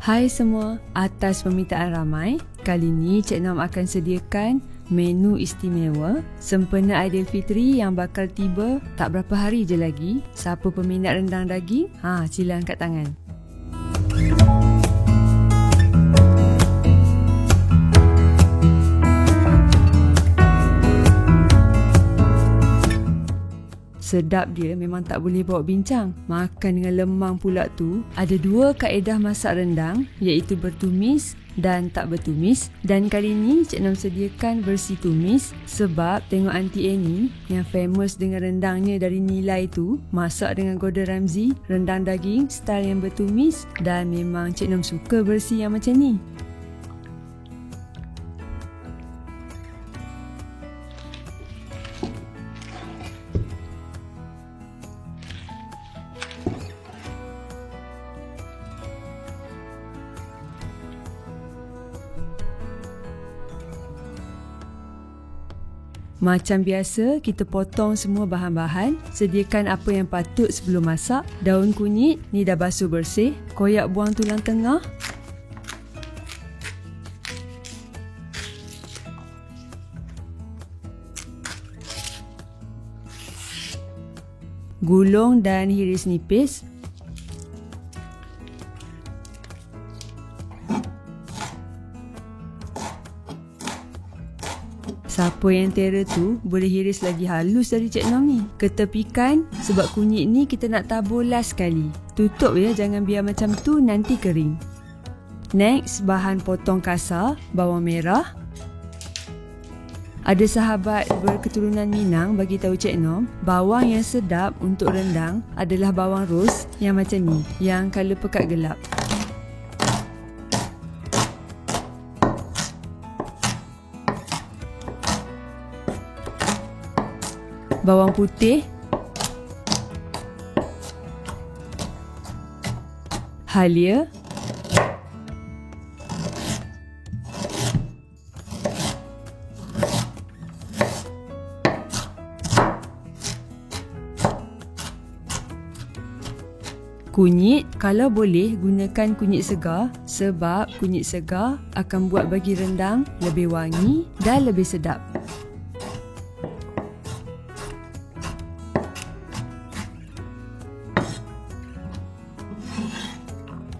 Hai semua, atas permintaan ramai, kali ni Cik Nom akan sediakan menu istimewa sempena Aidilfitri yang bakal tiba tak berapa hari je lagi. Siapa peminat rendang daging? Sila angkat tangan. Sedap dia memang tak boleh bawa bincang. Makan dengan lemang pula tu. Ada dua kaedah masak rendang, iaitu bertumis dan tak bertumis. Dan kali ni Cik Nom sediakan versi tumis sebab tengok Aunty Annie yang famous dengan rendangnya dari Nilai tu, masak dengan Gordon Ramsay, rendang daging style yang bertumis, dan memang Cik Nom suka versi yang macam ni. Macam biasa, kita potong semua bahan-bahan. Sediakan apa yang patut sebelum masak. Daun kunyit, ni dah basuh bersih. Koyak buang tulang tengah. Gulung dan hiris nipis. Siapa yang tera tu boleh hiris lagi halus dari Cik Nom ni. Ketepikan sebab kunyit ni kita nak tabur last sekali. Tutup ya, jangan biar macam tu nanti kering. Next, bahan potong kasar, bawang merah. Ada sahabat berketurunan Minang bagi tahu Cik Nom, bawang yang sedap untuk rendang adalah bawang ros yang macam ni, yang colour pekat gelap. Bawang putih, halia, kunyit. Kalau boleh gunakan kunyit segar sebab kunyit segar akan buat bagi rendang lebih wangi dan lebih sedap.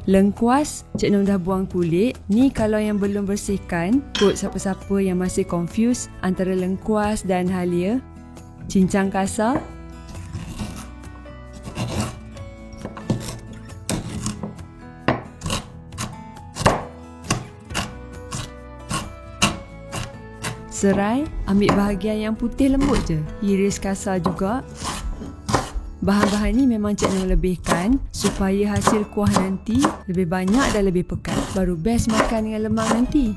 Lengkuas, Cik Nom dah buang kulit. Ni kalau yang belum bersihkan, kot siapa-siapa yang masih confused antara lengkuas dan halia. Cincang kasar. Serai, ambil bahagian yang putih lembut je. Iris kasar juga. Bahan-bahan ni memang Cik Nom lebihkan supaya hasil kuah nanti lebih banyak dan lebih pekat. Baru best makan dengan lemang nanti.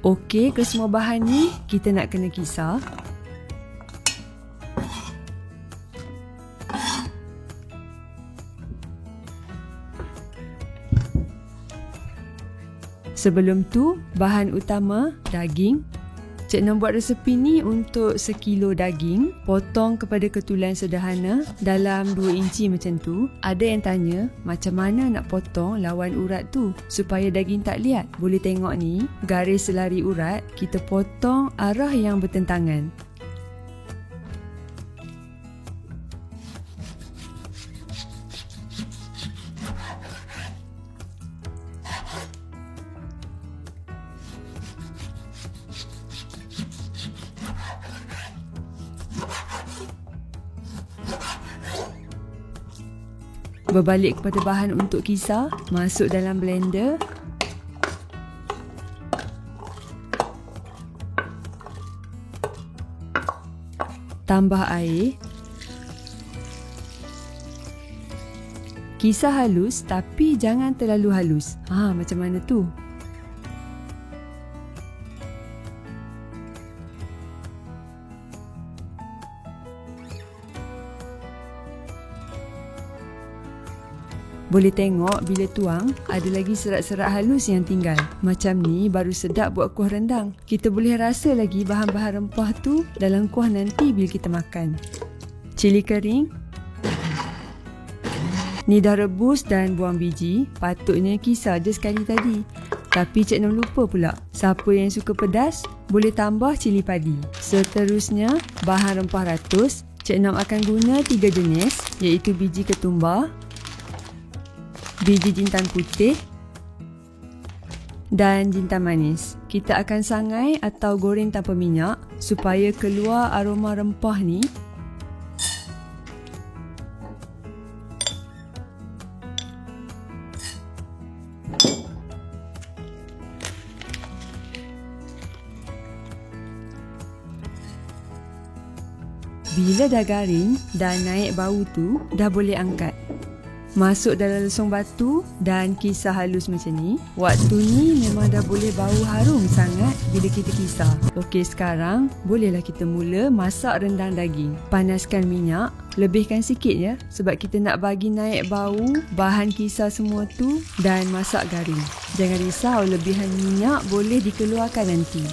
Okey, ke semua bahan ni kita nak kena kisar. Sebelum tu, bahan utama daging. Cik Nom buat resepi ni untuk 1 kilo daging, potong kepada ketulan sederhana dalam 2 inci macam tu. Ada yang tanya macam mana nak potong lawan urat tu supaya daging tak liat. Boleh tengok ni, garis selari urat, kita potong arah yang bertentangan. Berbalik kepada bahan untuk kisar, masuk dalam blender. Tambah air. Kisar halus tapi jangan terlalu halus. Macam mana tu? Boleh tengok bila tuang, ada lagi serat-serat halus yang tinggal. Macam ni baru sedap buat kuah rendang. Kita boleh rasa lagi bahan-bahan rempah tu dalam kuah nanti bila kita makan. Cili kering, Ni dah rebus dan buang biji. Patutnya kisar je sekali tadi. Tapi Cik Nom lupa pula. Siapa yang suka pedas, boleh tambah cili padi. Seterusnya, bahan rempah ratus. Cik Nom akan guna 3 jenis, iaitu biji ketumbar, biji jintan putih dan jintan manis. Kita akan sangai atau goreng tanpa minyak supaya keluar aroma rempah ni. Bila dah garing dan naik bau tu, dah boleh angkat. Masuk dalam lesung batu dan kisar halus macam ni. Waktu ni memang dah boleh bau harum sangat bila kita kisar. Okey, sekarang bolehlah kita mula masak rendang daging. Panaskan minyak, lebihkan sikit ya, sebab kita nak bagi naik bau bahan kisar semua tu dan masak garing. Jangan risau, lebihan minyak boleh dikeluarkan nanti.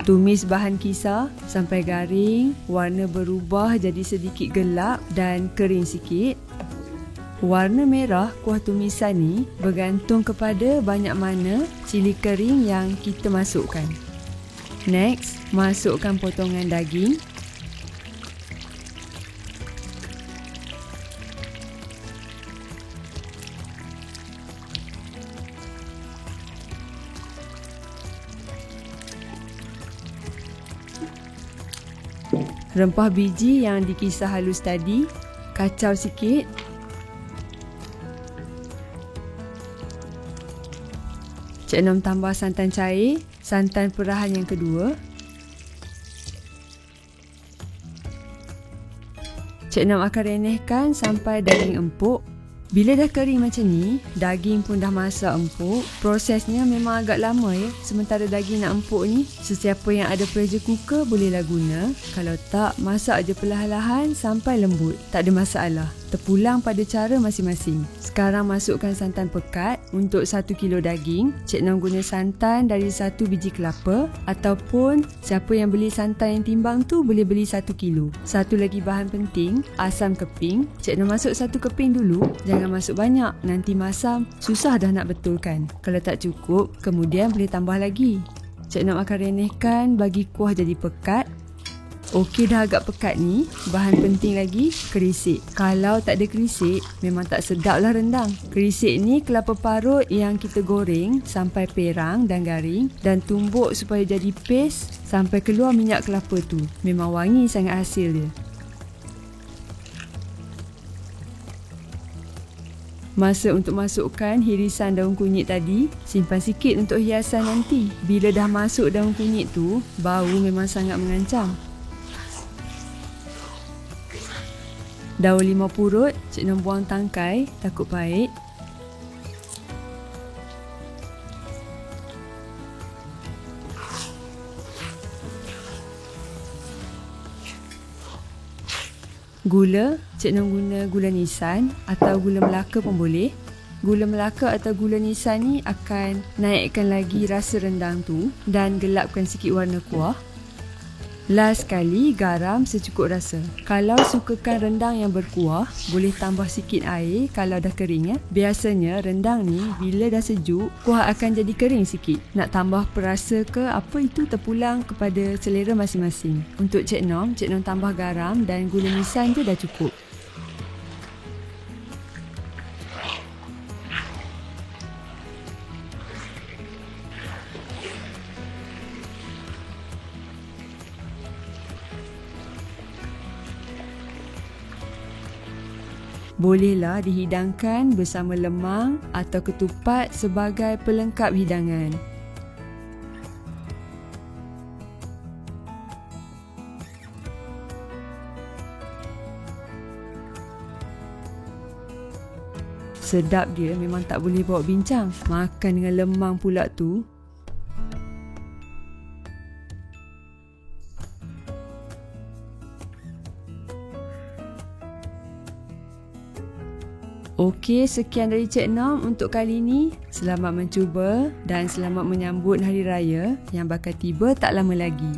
Tumis bahan kisar sampai garing, warna berubah jadi sedikit gelap dan kering sikit. Warna merah kuah tumisan ni bergantung kepada banyak mana cili kering yang kita masukkan. Next, masukkan potongan daging. Rempah biji yang dikisar halus tadi, kacau sikit. Cik Nom tambah santan cair, santan perahan yang kedua. Cik Nom akan renehkan sampai daging empuk. Bila dah kering macam ni, daging pun dah masak empuk. Prosesnya memang agak lama ya. Sementara daging nak empuk ni, sesiapa yang ada pressure cooker bolehlah guna. Kalau tak, masak je perlahan-lahan sampai lembut. Tak ada masalah. Terpulang pada cara masing-masing. Sekarang masukkan santan pekat. Untuk 1 kilo daging, Cik Nom guna santan dari 1 biji kelapa. Ataupun siapa yang beli santan yang timbang tu boleh beli 1 kilo. Satu lagi bahan penting, asam keping. Cik Nom masuk 1 keping dulu. Jangan masuk banyak, nanti masam susah dah nak betulkan. Kalau tak cukup, kemudian boleh tambah lagi. Cik Nom akan renehkan bagi kuah jadi pekat. Okey, dah agak pekat ni, bahan penting lagi, kerisik. Kalau tak ada kerisik, memang tak sedap lah rendang. Kerisik ni kelapa parut yang kita goreng sampai perang dan garing dan tumbuk supaya jadi paste sampai keluar minyak kelapa tu. Memang wangi sangat hasil dia. Masa untuk masukkan hirisan daun kunyit tadi, simpan sikit untuk hiasan nanti. Bila dah masuk daun kunyit tu, bau memang sangat mengancam. Daun limau purut, Cik Nom buang tangkai, takut pahit. Gula, Cik Nom guna gula nisan atau gula Melaka pun boleh. Gula Melaka atau gula nisan ni akan naikkan lagi rasa rendang tu dan gelapkan sikit warna kuah. Last sekali, garam secukup rasa. Kalau sukakan rendang yang berkuah, boleh tambah sikit air kalau dah kering ya. Biasanya rendang ni bila dah sejuk, kuah akan jadi kering sikit. Nak tambah perasa ke apa itu terpulang kepada selera masing-masing. Untuk Cik Nom tambah garam dan gula nisan je dah cukup. Bolehlah dihidangkan bersama lemang atau ketupat sebagai pelengkap hidangan. Sedap dia, memang tak boleh bawa bincang. Makan dengan lemang pula tu. Okey, sekian dari Cik Nom untuk kali ni. Selamat mencuba dan selamat menyambut Hari Raya yang bakal tiba tak lama lagi.